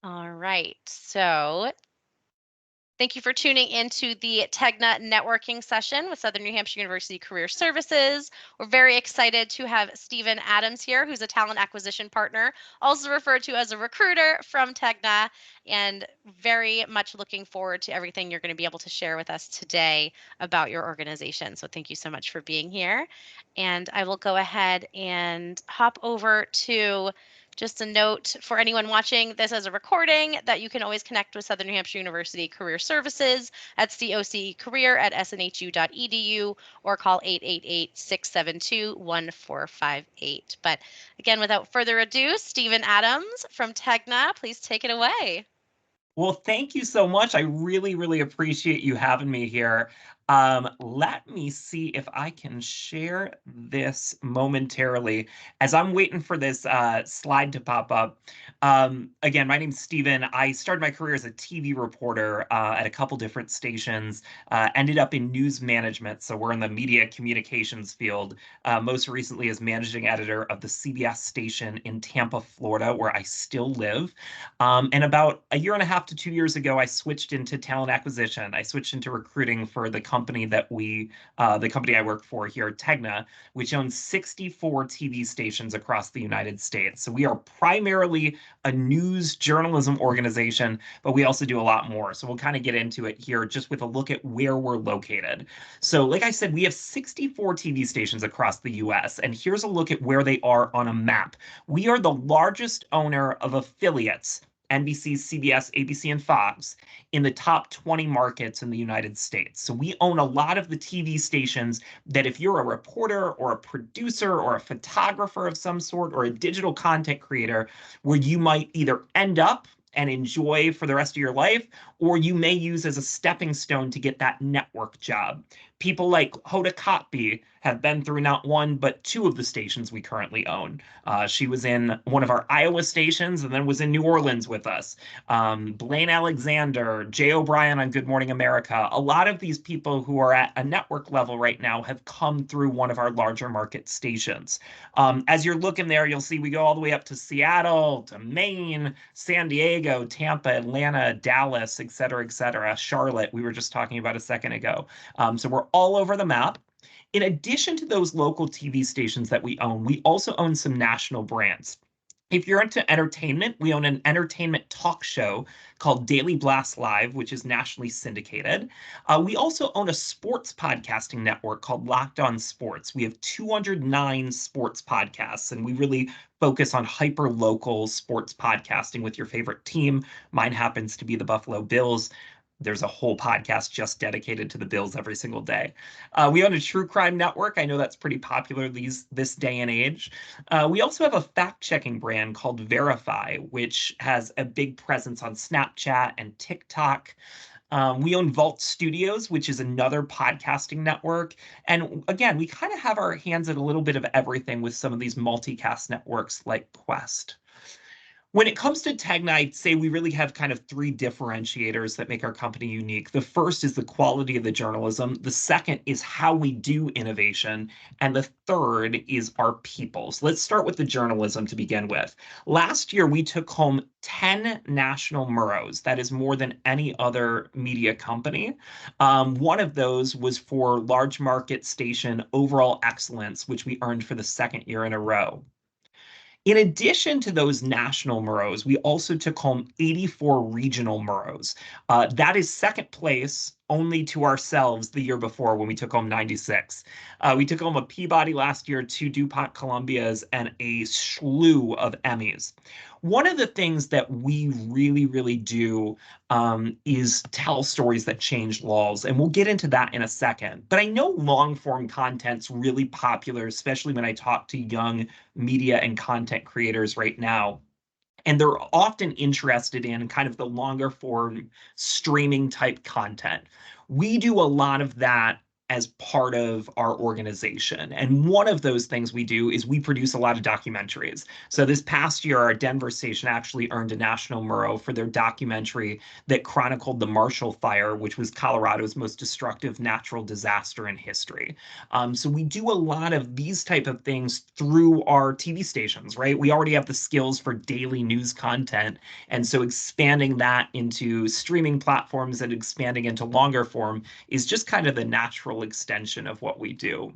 All right. So thank you for tuning into the TEGNA networking session with Southern New Hampshire University Career Services. We're very excited to have Stephen Adams here, who's a talent acquisition partner, also referred to as a recruiter from TEGNA, and very much looking forward to everything you're going to be able to share with us today about your organization. So thank you so much for being here. And I will go ahead and hop over to just a note for anyone watching this as a recording that you can always connect with Southern New Hampshire University Career Services at cocecareer@snhu.edu or call 888-672-1458. But again, without further ado, Stephen Adams from TEGNA, please take it away. Well, thank you so much. I really, really appreciate you having me here. Let me see if I can share this momentarily as I'm waiting for this slide to pop up. Again, my name's Steven. I started my career as a TV reporter at a couple different stations, ended up in news management. So we're in the media communications field, most recently as managing editor of the CBS station in Tampa, Florida, where I still live. And about a year and a half to 2 years ago, I switched into talent acquisition. I switched into recruiting for the company the company I work for here at TEGNA, which owns 64 TV stations across the United States. So we are primarily a news journalism organization, but we also do a lot more. So we'll kind of get into it here just with a look at where we're located. So like I said, we have 64 TV stations across the US, and here's a look at where they are on a map. We are the largest owner of affiliates, NBC, CBS, ABC, and Fox, in the top 20 markets in the United States. So we own a lot of the TV stations that if you're a reporter or a producer or a photographer of some sort or a digital content creator, where you might either end up and enjoy for the rest of your life, or you may use as a stepping stone to get that network job. People like Hoda Kotb have been through not one, but two of the stations we currently own. She was in one of our Iowa stations and then was in New Orleans with us. Blaine Alexander, Jay O'Brien on Good Morning America. A lot of these people who are at a network level right now have come through one of our larger market stations. As you're looking there, you'll see we go all the way up to Seattle, to Maine, San Diego, Tampa, Atlanta, Dallas, et cetera, Charlotte, we were just talking about a second ago. So we're all over the map. In addition to those local TV stations that we own, we also own some national brands. If you're into entertainment, we own an entertainment talk show called Daily Blast Live, which is nationally syndicated. We also own a sports podcasting network called Locked On Sports. We have 209 sports podcasts, and we really focus on hyper local sports podcasting with your favorite team. Mine happens to be the Buffalo Bills. There's a whole podcast just dedicated to the Bills every single day. We own a true crime network. I know that's pretty popular this day and age. We also have a fact-checking brand called Verify, which has a big presence on Snapchat and TikTok. We own Vault Studios, which is another podcasting network. And again, we kind of have our hands in a little bit of everything with some of these multicast networks like Quest. When it comes to TEGNA, I'd say we really have kind of three differentiators that make our company unique. The first is the quality of the journalism. The second is how we do innovation. And the third is our people. So let's start with the journalism to begin with. Last year, we took home 10 national Murrows. That is more than any other media company. One of those was for large market station overall excellence, which we earned for the second year in a row. In addition to those national Murrows, we also took home 84 regional Murrows. That is second place only to ourselves the year before when we took home 96. We took home a Peabody last year, two DuPont Columbias, and a slew of Emmys. One of the things that we really, really do is tell stories that change laws, and we'll get into that in a second. But I know long form content's really popular, especially when I talk to young media and content creators right now. And they're often interested in kind of the longer form streaming type content. We do a lot of that as part of our organization. And one of those things we do is we produce a lot of documentaries. So this past year, our Denver station actually earned a National Murrow for their documentary that chronicled the Marshall Fire, which was Colorado's most destructive natural disaster in history. So we do a lot of these type of things through our TV stations, right? We already have the skills for daily news content. And so expanding that into streaming platforms and expanding into longer form is just kind of the natural extension of what we do.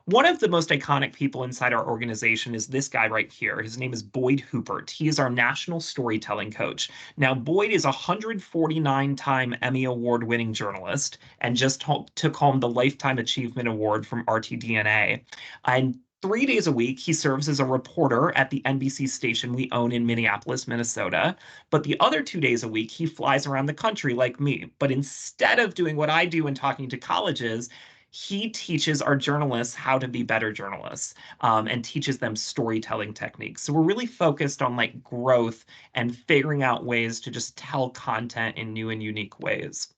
One of the most iconic people inside our organization is this guy right here. His name is Boyd Hoopert. He is our national storytelling coach. Now, Boyd is a 149-time Emmy Award winning journalist and just took home the Lifetime Achievement Award from RTDNA. And 3 days a week, he serves as a reporter at the NBC station we own in Minneapolis, Minnesota. But the other 2 days a week, he flies around the country like me. But instead of doing what I do and talking to colleges, he teaches our journalists how to be better journalists, and teaches them storytelling techniques. So we're really focused on like growth and figuring out ways to just tell content in new and unique ways.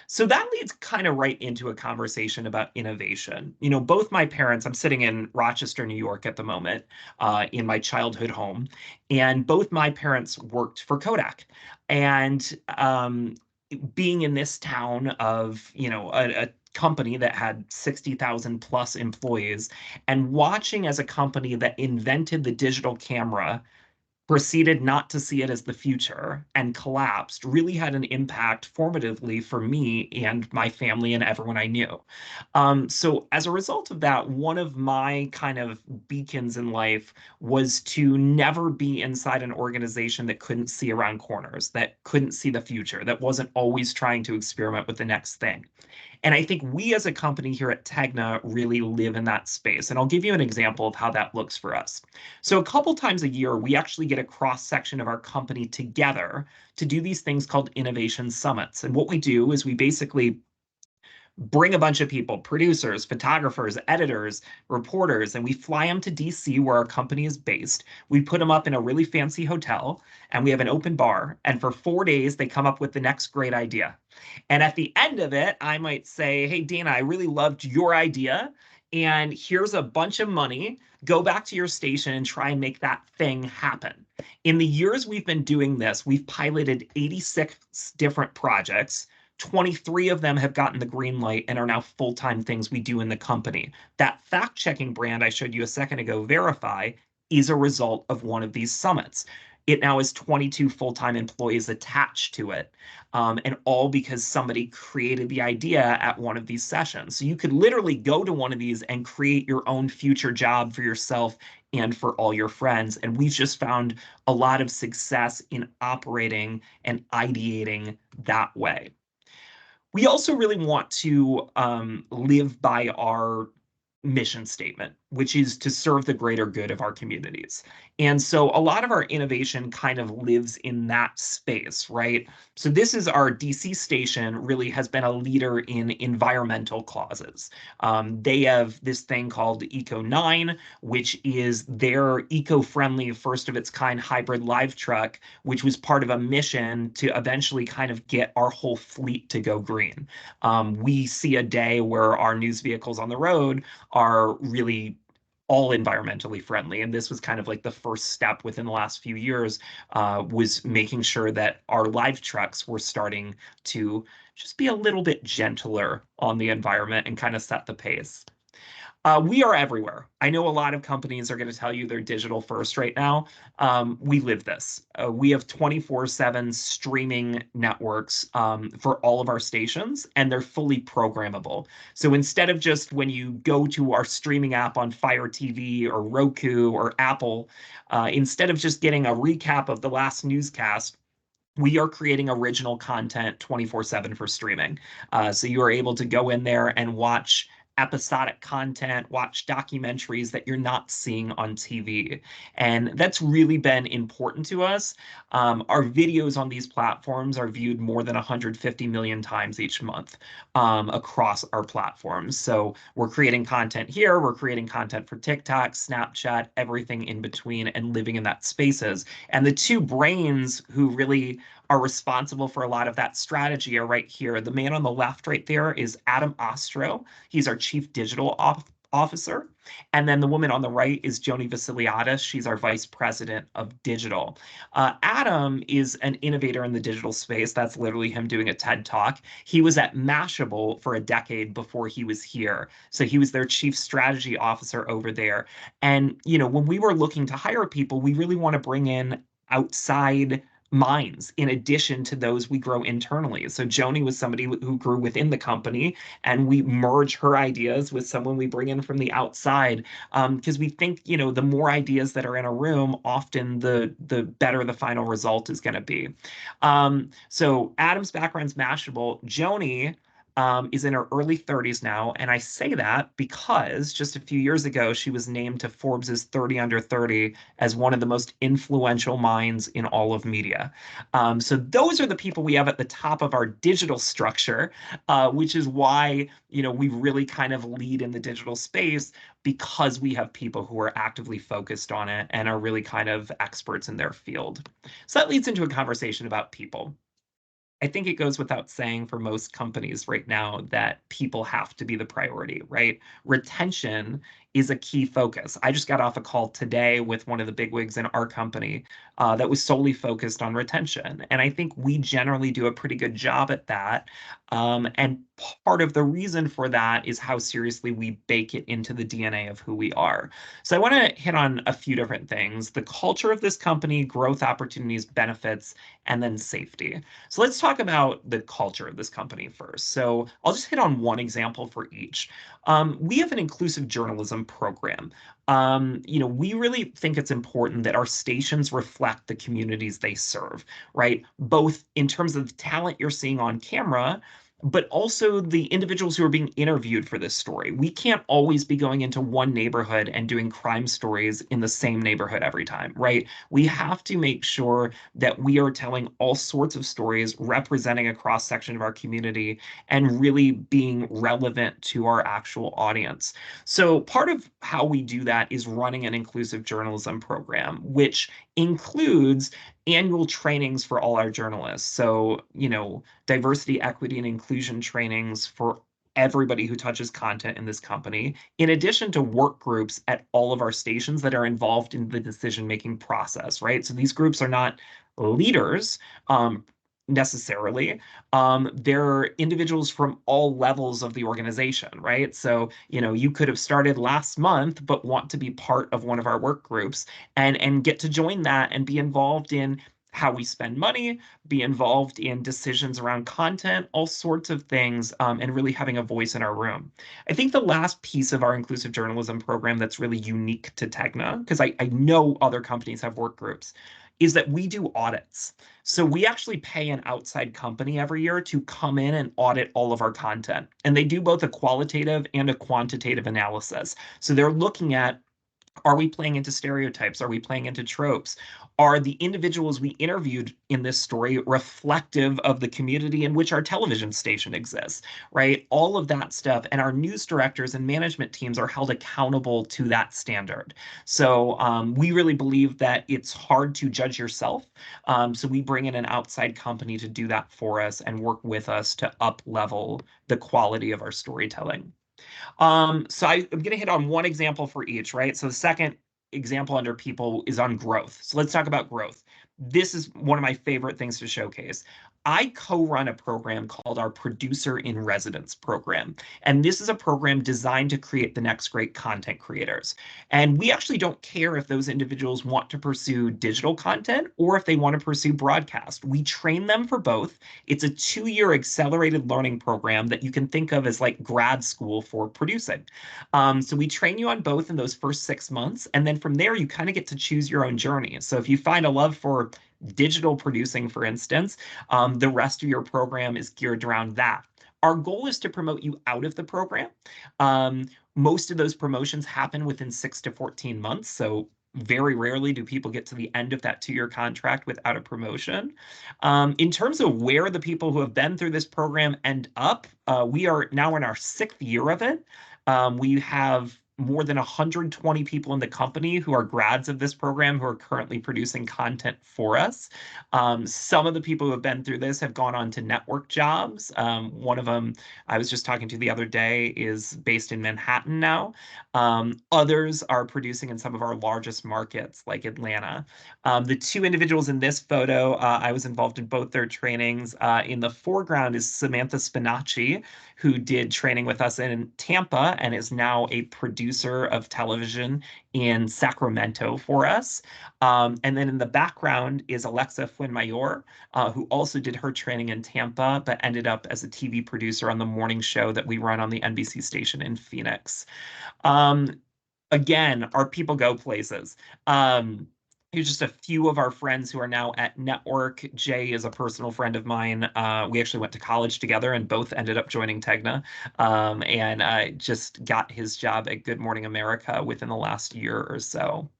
So that leads kind of right into a conversation about innovation. You know, both my parents, I'm sitting in Rochester, New York at the moment, in my childhood home, and both my parents worked for Kodak. And being in this town of, a company that had 60,000 plus employees, and watching as a company that invented the digital camera proceeded not to see it as the future and collapsed really had an impact formatively for me and my family and everyone I knew. So as a result of that, one of my kind of beacons in life was to never be inside an organization that couldn't see around corners, that couldn't see the future, that wasn't always trying to experiment with the next thing. And I think we as a company here at Tegna really live in that space. And I'll give you an example of how that looks for us. So a couple times a year, we actually get a cross section of our company together to do these things called innovation summits. And what we do is we basically bring a bunch of people, producers, photographers, editors, reporters, and we fly them to DC where our company is based. We put them up in a really fancy hotel and we have an open bar. And for 4 days, they come up with the next great idea. And at the end of it, I might say, hey, Dana, I really loved your idea. And here's a bunch of money. Go back to your station and try and make that thing happen. In the years we've been doing this, we've piloted 86 different projects. 23 of them have gotten the green light and are now full-time things we do in the company. That fact-checking brand I showed you a second ago, Verify, is a result of one of these summits. It now has 22 full-time employees attached to it, and all because somebody created the idea at one of these sessions. So you could literally go to one of these and create your own future job for yourself and for all your friends. And we've just found a lot of success in operating and ideating that way. We also really want to live by our mission statement, which is to serve the greater good of our communities. And so a lot of our innovation kind of lives in that space, right? So this is our DC station really has been a leader in environmental causes. They have this thing called Eco 9, which is their eco-friendly, first of its kind hybrid live truck, which was part of a mission to eventually kind of get our whole fleet to go green. We see a day where our news vehicles on the road are really all environmentally friendly. And this was kind of like the first step within the last few years, was making sure that our live trucks were starting to just be a little bit gentler on the environment and kind of set the pace. We are everywhere. I know a lot of companies are going to tell you they're digital first right now. We live this. We have 24/7 streaming networks for all of our stations, and they're fully programmable. So instead of just when you go to our streaming app on Fire TV or Roku or Apple, instead of just getting a recap of the last newscast, we are creating original content 24/7 for streaming. So you are able to go in there and watch episodic content, watch documentaries that you're not seeing on TV. And that's really been important to us. Our videos on these platforms are viewed more than 150 million times each month, across our platforms. So we're creating content here, we're creating content for TikTok, Snapchat, everything in between, and living in that spaces. And the two brains who really are responsible for a lot of that strategy are right here. The man on the left right there is Adam Ostro. He's our chief digital officer. And then the woman on the right is Joni Vasiliadis. She's our vice president of digital. Adam is an innovator in the digital space. That's literally him doing a TED talk. He was at Mashable for a decade before he was here. So he was their chief strategy officer over there. And, when we were looking to hire people, we really want to bring in outside minds in addition to those we grow internally. So Joni was somebody who grew within the company, and we merge her ideas with someone we bring in from the outside, because we think, the more ideas that are in a room, often the better the final result is going to be. So Adam's background's Mashable. Joni is in her early 30s now. And I say that because just a few years ago, she was named to Forbes's 30 Under 30 as one of the most influential minds in all of media. So those are the people we have at the top of our digital structure, which is why, we really kind of lead in the digital space, because we have people who are actively focused on it and are really kind of experts in their field. So that leads into a conversation about people. I think it goes without saying for most companies right now that people have to be the priority, right? Retention is a key focus. I just got off a call today with one of the bigwigs in our company that was solely focused on retention. And I think we generally do a pretty good job at that. And part of the reason for that is how seriously we bake it into the DNA of who we are. So I want to hit on a few different things: the culture of this company, growth opportunities, benefits, and then safety. So let's talk about the culture of this company first. So I'll just hit on one example for each. We have an inclusive journalism program. We really think it's important that our stations reflect the communities they serve, right? Both in terms of the talent you're seeing on camera, but also the individuals who are being interviewed for this story. We can't always be going into one neighborhood and doing crime stories in the same neighborhood every time, right? We have to make sure that we are telling all sorts of stories, representing a cross section of our community, and really being relevant to our actual audience. So part of how we do that is running an inclusive journalism program, which includes annual trainings for all our journalists. So, diversity, equity, and inclusion trainings for everybody who touches content in this company, in addition to work groups at all of our stations that are involved in the decision-making process, right? So these groups are not leaders, necessarily. They're individuals from all levels of the organization, right? So, you could have started last month, but want to be part of one of our work groups and get to join that and be involved in how we spend money, be involved in decisions around content, all sorts of things, and really having a voice in our room. I think the last piece of our inclusive journalism program that's really unique to TEGNA, because I know other companies have work groups, is that we do audits. So we actually pay an outside company every year to come in and audit all of our content. And they do both a qualitative and a quantitative analysis. So they're looking at, are we playing into stereotypes? Are we playing into tropes? Are the individuals we interviewed in this story reflective of the community in which our television station exists, right? All of that stuff. And our news directors and management teams are held accountable to that standard. So we really believe that it's hard to judge yourself. So we bring in an outside company to do that for us and work with us to up level the quality of our storytelling. So I'm going to hit on one example for each, right? So the second example under people is on growth. So let's talk about growth. This is one of my favorite things to showcase. I co-run a program called our Producer in Residence program. And this is a program designed to create the next great content creators. And we actually don't care if those individuals want to pursue digital content or if they want to pursue broadcast. We train them for both. It's a 2-year accelerated learning program that you can think of as like grad school for producing. So we train you on both in those first 6 months. And then from there, you kind of get to choose your own journey. So if you find a love for digital producing, for instance, the rest of your program is geared around that. Our goal is to promote you out of the program. Most of those promotions happen within 6 to 14 months. So very rarely do people get to the end of that 2-year contract without a promotion. In terms of where the people who have been through this program end up, we are now in our 6th year of it. We have more than 120 people in the company who are grads of this program who are currently producing content for us. Some of the people who have been through this have gone on to network jobs. One of them I was just talking to the other day is based in Manhattan now. Others are producing in some of our largest markets like Atlanta. The two individuals in this photo, I was involved in both their trainings. In the foreground is Samantha Spinacci, who did training with us in Tampa and is now a producer of television in Sacramento for us. And then in the background is Alexa Fuenmayor, who also did her training in Tampa, but ended up as a TV producer on the morning show that we run on the NBC station in Phoenix. Um, Again, our people go places. Here's just a few of our friends who are now at Network. Jay is a personal friend of mine. We actually went to college together and both ended up joining TEGNA. And just got his job at Good Morning America within the last year or so.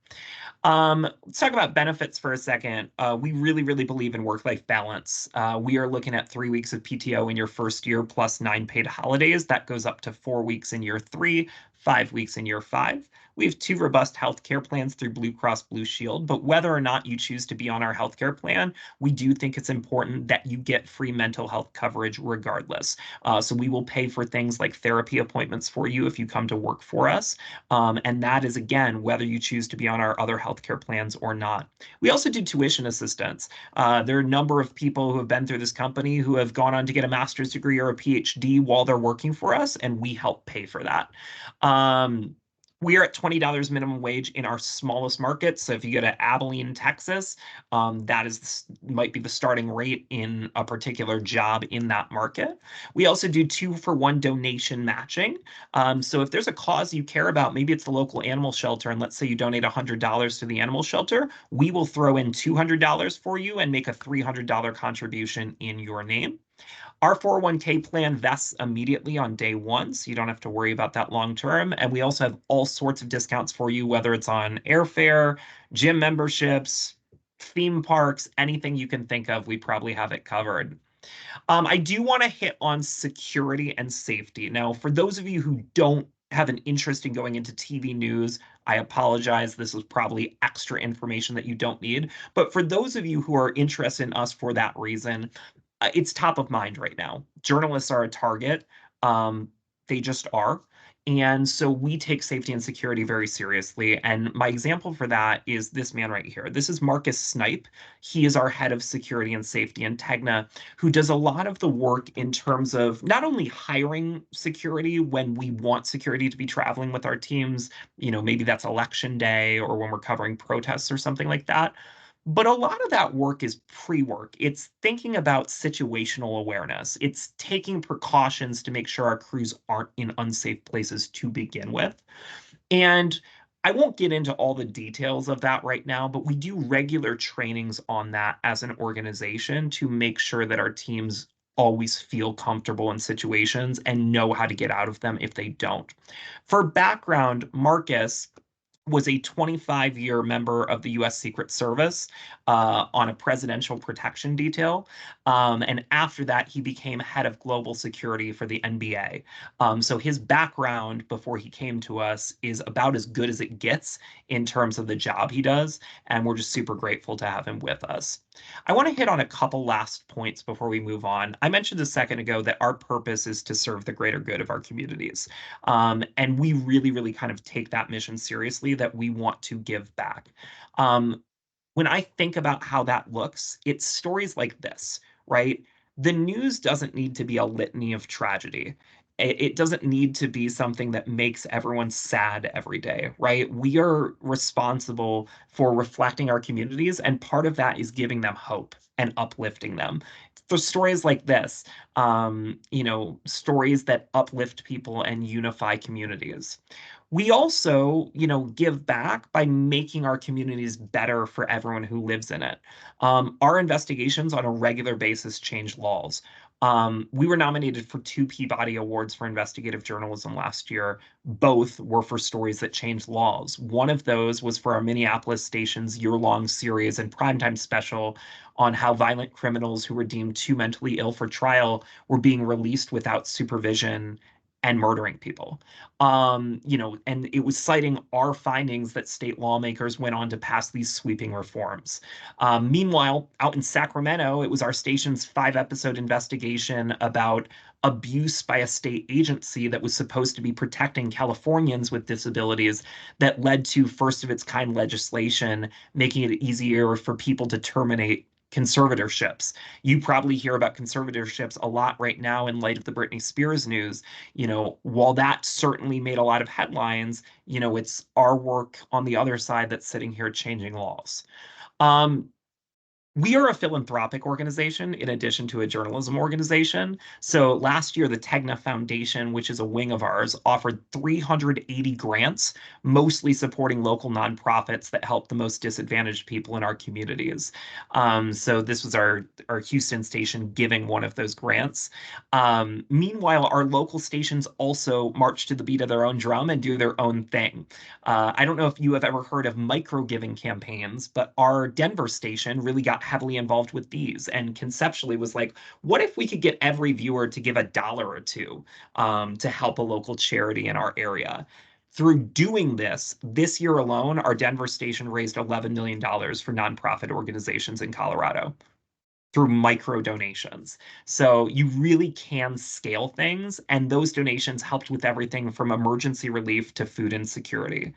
Let's talk about benefits for a second. We really, really believe in work-life balance. We are looking at 3 weeks of PTO in your first year plus 9 paid holidays. That goes up to 4 weeks in year 3, 5 weeks in year 5. We have 2 robust healthcare plans through Blue Cross Blue Shield, but whether or not you choose to be on our healthcare plan, we do think it's important that you get free mental health coverage regardless. So we will pay for things like therapy appointments for you if you come to work for us. And that is, again, whether you choose to be on our other healthcare plans or not. We also do tuition assistance. There are a number of people who have been through this company who have gone on to get a master's degree or a PhD while they're working for us, and we help pay for that. We are at $20 minimum wage in our smallest market. So if you go to Abilene, Texas, that might be the starting rate in a particular job in that market. We also do 2-for-1 donation matching. So if there's a cause you care about, maybe it's the local animal shelter, and let's say you donate $100 to the animal shelter, we will throw in $200 for you and make a $300 contribution in your name. Our 401k plan vests immediately on day one, so you don't have to worry about that long term. And we also have all sorts of discounts for you, whether it's on airfare, gym memberships, theme parks, anything you can think of, we probably have it covered. I do want to hit on security and safety. Now, for those of you who don't have an interest in going into TV news, I apologize. This is probably extra information that you don't need. But for those of you who are interested in us for that reason, it's top of mind right now. Journalists are a target. Um, they just are. And so we take safety and security very seriously. And my example for that is this man right here. This is Marcus Snipe. He is our head of security and safety in TEGNA, who does a lot of the work in terms of not only hiring security when we want security to be traveling with our teams, maybe that's election day or when we're covering protests or something like that, but a lot of that work is pre-work. It's thinking about situational awareness. It's taking precautions to make sure our crews aren't in unsafe places to begin with. And I won't get into all the details of that right now, but we do regular trainings on that as an organization to make sure that our teams always feel comfortable in situations and know how to get out of them if they don't. For background, Marcus was a 25-year member of the U.S. Secret Service on a presidential protection detail. And after that, he became head of global security for the NBA. So his background before he came to us is about as good as it gets in terms of the job he does. And we're just super grateful to have him with us. I want to hit on a couple last points before we move on. I mentioned a second ago that our purpose is to serve the greater good of our communities. And we really, really kind of take that mission seriously, that we want to give back. When I think about how that looks, it's stories like this, right? The news doesn't need to be a litany of tragedy. It doesn't need to be something that makes everyone sad every day, right? We are responsible for reflecting our communities, and part of that is giving them hope and uplifting them. For stories like this, stories that uplift people and unify communities. We also, give back by making our communities better for everyone who lives in it. Our investigations on a regular basis change laws. We were nominated for 2 Peabody Awards for investigative journalism last year. Both were for stories that changed laws. One of those was for our Minneapolis station's year-long series and primetime special on how violent criminals who were deemed too mentally ill for trial were being released without supervision and murdering people. And it was citing our findings that state lawmakers went on to pass these sweeping reforms. Meanwhile, out in Sacramento, it was our station's 5 episode investigation about abuse by a state agency that was supposed to be protecting Californians with disabilities that led to first of its kind legislation, making it easier for people to terminate conservatorships. You probably hear about conservatorships a lot right now in light of the Britney Spears news. While that certainly made a lot of headlines, it's our work on the other side that's sitting here changing laws. Um, we are a philanthropic organization in addition to a journalism organization. So last year, the TEGNA Foundation, which is a wing of ours, offered 380 grants, mostly supporting local nonprofits that help the most disadvantaged people in our communities. So this was our Houston station giving one of those grants. Meanwhile, our local stations also march to the beat of their own drum and do their own thing. I don't know if you have ever heard of micro giving campaigns, but our Denver station really got heavily involved with these and conceptually was like, what if we could get every viewer to give $1 or two to help a local charity in our area? Through doing this year alone, our Denver station raised $11 million for nonprofit organizations in Colorado through micro donations. So you really can scale things, and those donations helped with everything from emergency relief to food insecurity.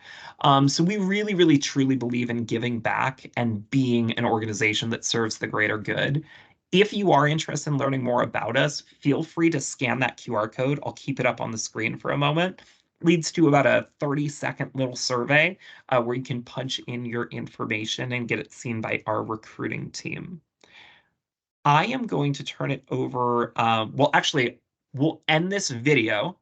So we really, really, truly believe in giving back and being an organization that serves the greater good. If you are interested in learning more about us, feel free to scan that QR code. I'll keep it up on the screen for a moment. Leads to about a 30-second little survey where you can punch in your information and get it seen by our recruiting team. I am going to turn it over. Well, actually, we'll end this video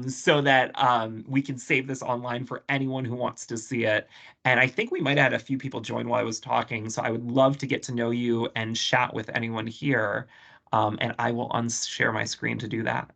so that we can save this online for anyone who wants to see it. And I think we might have had a few people join while I was talking, so I would love to get to know you and chat with anyone here. And I will unshare my screen to do that.